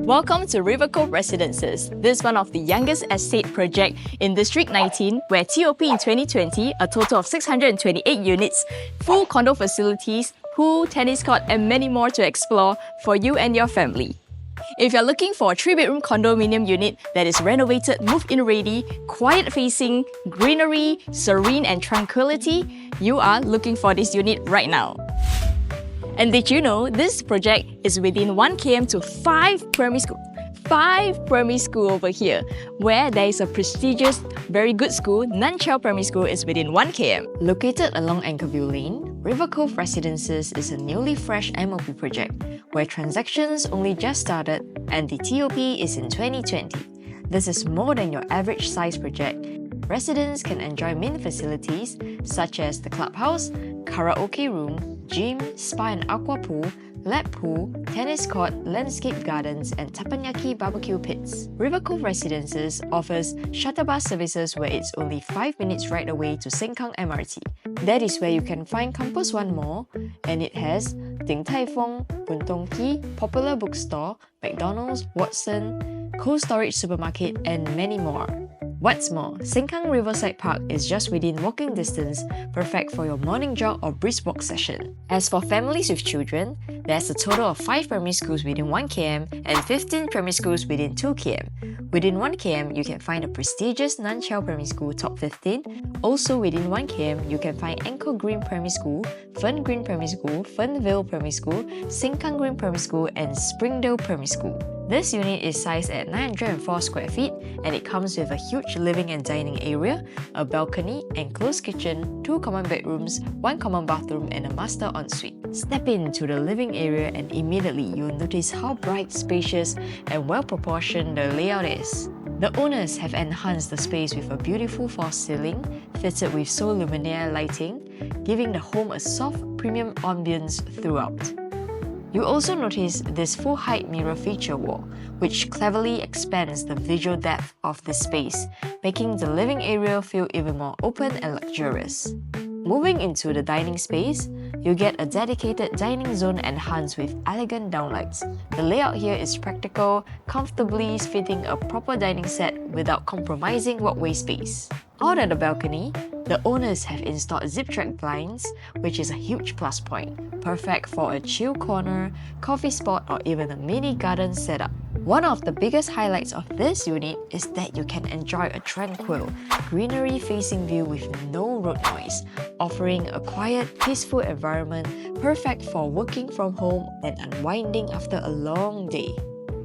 Welcome to Rivercove Residences. This is one of the youngest estate project in District 19, where TOP in 2020, a total of 628 units, full condo facilities, pool, tennis court, and many more to explore for you and your family. If you're looking for a 3-bedroom condominium unit that is renovated, move-in ready, quiet-facing, greenery, serene and tranquility, you are looking for this unit right now. And did you know this project is within 1 km to 5 primary schools? 5 primary school over here, where there is a prestigious, very good school, Nanchao Primary School is within 1 km. Located along Anchorvale Lane, Rivercove Residences is a newly fresh MOP project where transactions only just started and the TOP is in 2020. This is more than your average size project. Residents can enjoy main facilities such as the clubhouse, karaoke room, gym, spa and aqua pool, lap pool, tennis court, landscape gardens, and teppanyaki barbecue pits. Rivercove Residences offers shuttle bus services where it's only 5 minutes right away to Sengkang MRT. That is where you can find Campus One Mall, and it has Tai Fung, Boon Tong Kee, popular bookstore, McDonald's, Watson, Cold Storage supermarket, and many more. What's more, Sengkang Riverside Park is just within walking distance, perfect for your morning jog or brisk walk session. As for families with children, there's a total of 5 primary schools within 1 km and 15 primary schools within 2 km. Within 1 km, you can find the prestigious Nanchao Primary School Top 15. Also within 1 km, you can find Anchor Green Primary School, Fern Green Primary School, Fernvale Primary School, Sengkang Green Primary School, and Springdale Primary School. This unit is sized at 904 square feet and it comes with a huge living and dining area, a balcony, enclosed kitchen, 2 common bedrooms, 1 common bathroom, and a master ensuite. Step into the living area and immediately you'll notice how bright, spacious, and well-proportioned the layout is. The owners have enhanced the space with a beautiful false ceiling fitted with Sol Luminaire lighting, giving the home a soft, premium ambience throughout. You also notice this full-height mirror feature wall, which cleverly expands the visual depth of the space, making the living area feel even more open and luxurious. Moving into the dining space, you get a dedicated dining zone enhanced with elegant downlights. The layout here is practical, comfortably fitting a proper dining set without compromising walkway space. Out at the balcony, the owners have installed zip-track blinds, which is a huge plus point, perfect for a chill corner, coffee spot, or even a mini garden setup. One of the biggest highlights of this unit is that you can enjoy a tranquil, greenery-facing view with no road noise, offering a quiet, peaceful environment perfect for working from home and unwinding after a long day.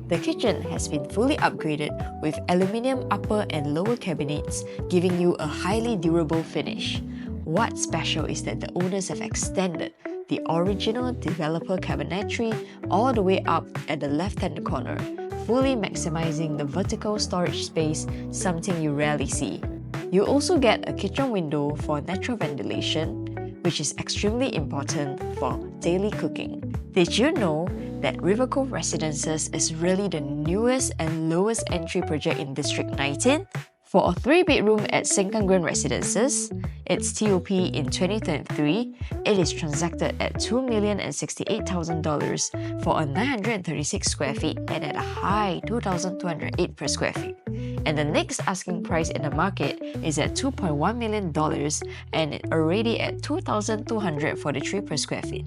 The kitchen has been fully upgraded with aluminium upper and lower cabinets, giving you a highly durable finish. What's special is that the owners have extended the original developer cabinetry all the way up at the left-hand corner, fully maximizing the vertical storage space, something you rarely see. You also get a kitchen window for natural ventilation, which is extremely important for daily cooking. Did you know that Rivercove Residences is really the newest and lowest entry project in District 19? For a 3-bedroom at Sengkang Green Residences, its TOP in 2023, it is transacted at $2,068,000 for a 936 square feet and at a high 2,208 per square feet. And the next asking price in the market is at $2.1 million and it already at $2,243 per square feet.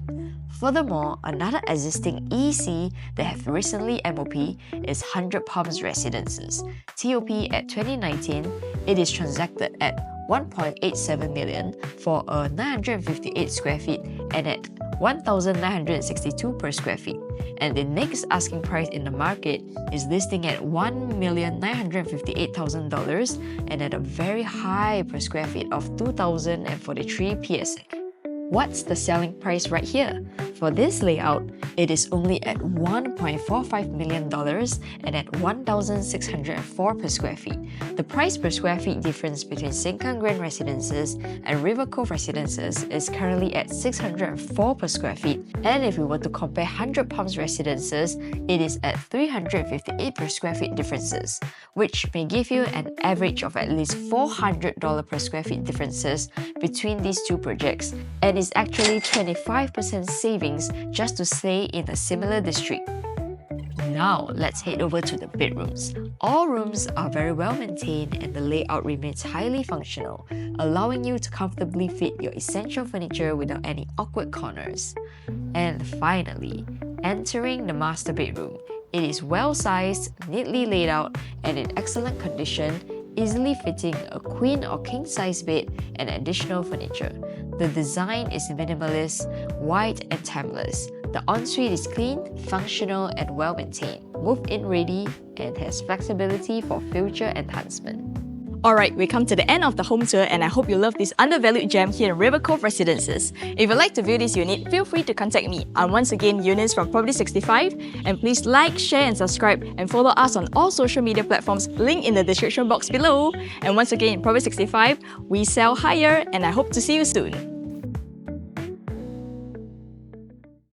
Furthermore, another existing EC that have recently MOP is 100 Palms Residences. TOP at 2019, it is transacted at $1.87 million for a 958 square feet and at $1,962 per square feet. And the next asking price in the market is listing at $1,958,000 and at a very high per square feet of 2,043 PSA. What's the selling price right here? For this layout, it is only at $1.45 million and at $1,604 per square feet. The price per square feet difference between Sengkang Green Residences and Rivercove Residences is currently at $604 per square feet. And if we were to compare 100 Palms Residences, it is at $358 per square feet differences, which may give you an average of at least $400 per square feet differences between these two projects, and is actually 25% savings just to stay in a similar district. Now, let's head over to the bedrooms. All rooms are very well maintained and the layout remains highly functional, allowing you to comfortably fit your essential furniture without any awkward corners. And finally, entering the master bedroom. It is well-sized, neatly laid out, and in excellent condition, easily fitting a queen or king-size bed and additional furniture. The design is minimalist, white and timeless. The ensuite is clean, functional and well-maintained, move-in ready, and has flexibility for future enhancement. Alright, we come to the end of the home tour and I hope you love this undervalued gem here in Rivercove Residences. If you'd like to view this unit, feel free to contact me. I'm once again Eunice from Property 65, and please like, share and subscribe and follow us on all social media platforms, link in the description box below. And once again, Property 65, we sell higher and I hope to see you soon.